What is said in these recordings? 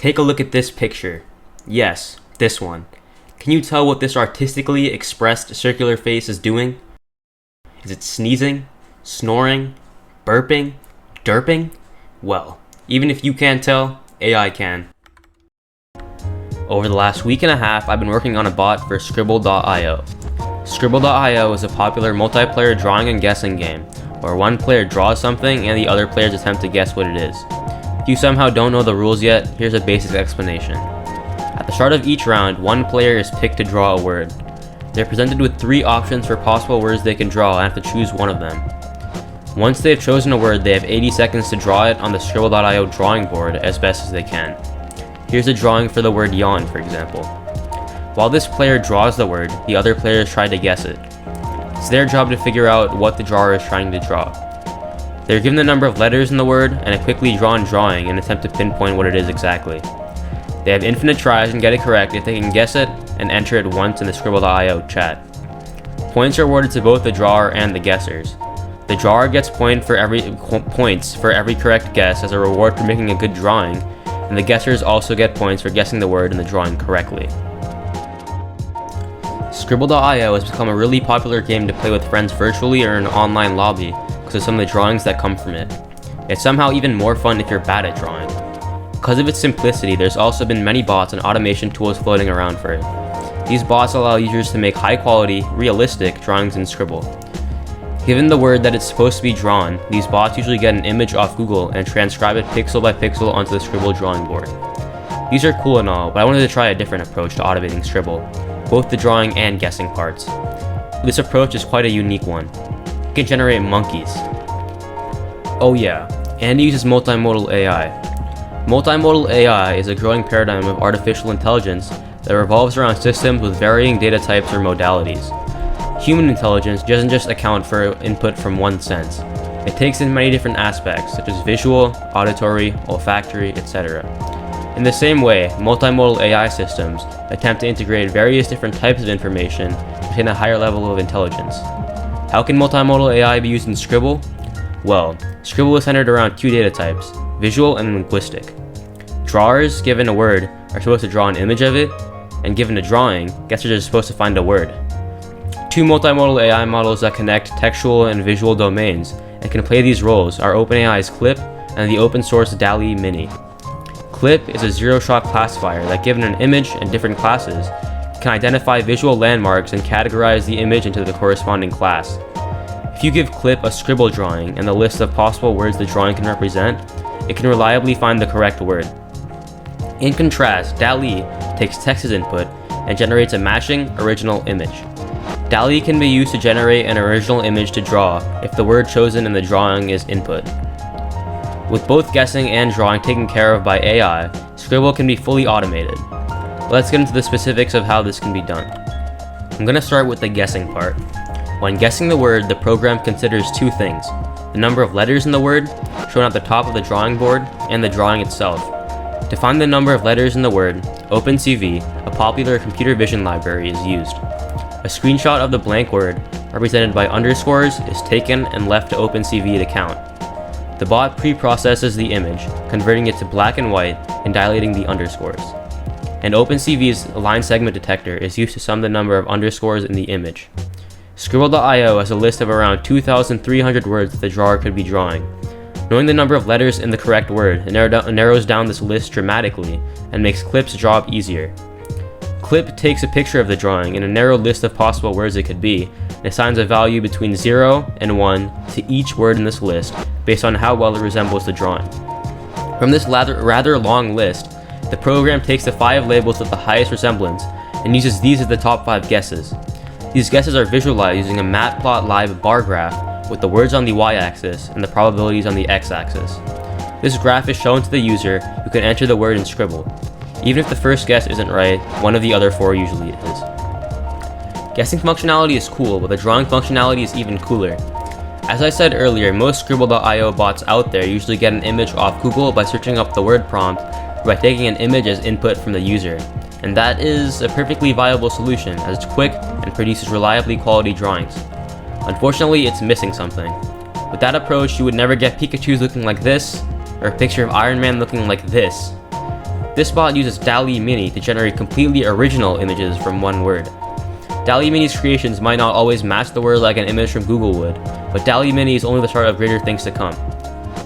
Take a look at this picture. Yes, this one. Can you tell what this artistically expressed circular face is doing? Is it sneezing, snoring, burping, derping? Well, even if you can't tell, AI can. Over the last week and a half, I've been working on a bot for Scribble.io. Scribble.io is a popular multiplayer drawing and guessing game, where one player draws something and the other players attempt to guess what it is. If you somehow don't know the rules yet, here's a basic explanation. At the start of each round, one player is picked to draw a word. They're presented with 3 options for possible words they can draw and have to choose one of them. Once they've chosen a word, they have 80 seconds to draw it on the Scribble.io drawing board as best as they can. Here's a drawing for the word yawn, for example. While this player draws the word, the other players try to guess it. It's their job to figure out what the drawer is trying to draw. They're given the number of letters in the word and a quickly drawn drawing in an attempt to pinpoint what it is exactly. They have infinite tries and get it correct if they can guess it and enter it once in the Scribble.io chat. Points are awarded to both the drawer and the guessers. The drawer gets points for every correct guess as a reward for making a good drawing, and the guessers also get points for guessing the word in the drawing correctly. Scribble.io has become a really popular game to play with friends virtually or in an online lobby because of some of the drawings that come from it. It's somehow even more fun if you're bad at drawing. Because of its simplicity, there's also been many bots and automation tools floating around for it. These bots allow users to make high-quality, realistic drawings in Scribble. Given the word that it's supposed to be drawn, these bots usually get an image off Google and transcribe it pixel by pixel onto the Scribble drawing board. These are cool and all, but I wanted to try a different approach to automating Scribble, both the drawing and guessing parts. This approach is quite a unique one. It can generate monkeys. Oh yeah, and it uses multimodal AI. Multimodal AI is a growing paradigm of artificial intelligence that revolves around systems with varying data types or modalities. Human intelligence doesn't just account for input from one sense. It takes in many different aspects, such as visual, auditory, olfactory, etc. In the same way, multimodal AI systems attempt to integrate various different types of information to attain a higher level of intelligence. How can multimodal AI be used in Scribble? Well, Scribble is centered around 2 data types, visual and linguistic. Drawers, given a word, are supposed to draw an image of it, and given a drawing, guessers are supposed to find a word. 2 multimodal AI models that connect textual and visual domains and can play these roles are OpenAI's Clip and the open source DALL-E Mini. Clip is a zero-shot classifier that, given an image and different classes, can identify visual landmarks and categorize the image into the corresponding class. If you give Clip a Scribble drawing and the list of possible words the drawing can represent, it can reliably find the correct word. In contrast, DALL-E takes text as input and generates a matching, original image. DALL-E can be used to generate an original image to draw if the word chosen in the drawing is input. With both guessing and drawing taken care of by AI, Scribble can be fully automated. Let's get into the specifics of how this can be done. I'm going to start with the guessing part. When guessing the word, the program considers 2 things: the number of letters in the word, shown at the top of the drawing board, and the drawing itself. To find the number of letters in the word, OpenCV, a popular computer vision library, is used. A screenshot of the blank word, represented by underscores, is taken and left to OpenCV to count. The bot pre-processes the image, converting it to black and white and dilating the underscores. And OpenCV's line segment detector is used to sum the number of underscores in the image. Scribble.io has a list of around 2,300 words that the drawer could be drawing. Knowing the number of letters in the correct word narrows down this list dramatically and makes Clip's job easier. Clip takes a picture of the drawing and a narrow list of possible words it could be, and assigns a value between 0 and 1 to each word in this list based on how well it resembles the drawing. From this rather long list, the program takes the 5 labels with the highest resemblance and uses these as the top 5 guesses. These guesses are visualized using a Matplotlib bar graph with the words on the y-axis and the probabilities on the x-axis. This graph is shown to the user who can enter the word in Scribble. Even if the first guess isn't right, one of the other 4 usually is. Guessing functionality is cool, but the drawing functionality is even cooler. As I said earlier, most Scribble.io bots out there usually get an image off Google by searching up the word prompt or by taking an image as input from the user. And that is a perfectly viable solution, as it's quick and produces reliably quality drawings. Unfortunately, it's missing something. With that approach, you would never get Pikachus looking like this, or a picture of Iron Man looking like this. This bot uses DALL-E Mini to generate completely original images from one word. DALL-E Mini's creations might not always match the word like an image from Google would, but DALL-E Mini is only the start of greater things to come.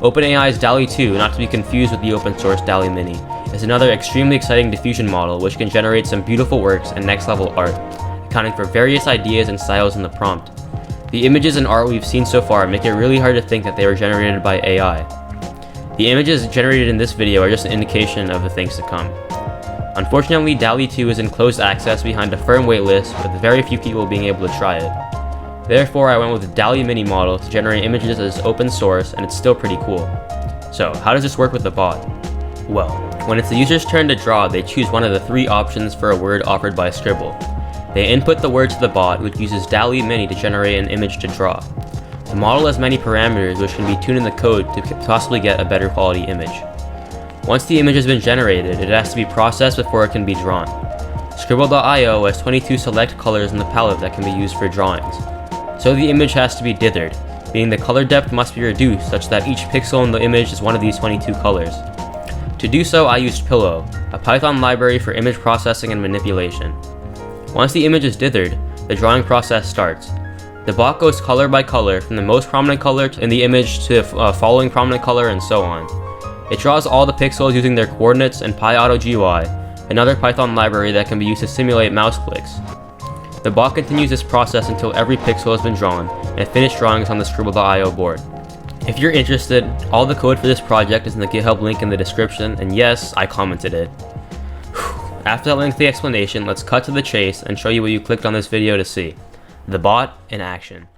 OpenAI's DALL-E 2, not to be confused with the open source DALL-E Mini, is another extremely exciting diffusion model which can generate some beautiful works and next level art, accounting for various ideas and styles in the prompt. The images and art we've seen so far make it really hard to think that they were generated by AI. The images generated in this video are just an indication of the things to come. Unfortunately, DALL-E 2 is in closed access behind a firm waitlist, with very few people being able to try it. Therefore, I went with the DALL-E Mini model to generate images as open source, and it's still pretty cool. So, how does this work with the bot? Well, when it's the user's turn to draw, they choose one of the 3 options for a word offered by Scribble. They input the word to the bot, which uses DALL-E Mini to generate an image to draw. The model has many parameters which can be tuned in the code to possibly get a better quality image. Once the image has been generated, it has to be processed before it can be drawn. Scribble.io has 22 select colors in the palette that can be used for drawings. So the image has to be dithered, meaning the color depth must be reduced such that each pixel in the image is one of these 22 colors. To do so, I used Pillow, a Python library for image processing and manipulation. Once the image is dithered, the drawing process starts. The bot goes color by color, from the most prominent color in the image to the following prominent color, and so on. It draws all the pixels using their coordinates and PyAutoGui, another Python library that can be used to simulate mouse clicks. The bot continues this process until every pixel has been drawn, and finished drawing is on the Scribble.io board. If you're interested, all the code for this project is in the GitHub link in the description, and yes, I commented it. After that lengthy explanation, let's cut to the chase and show you what you clicked on this video to see. The bot in action.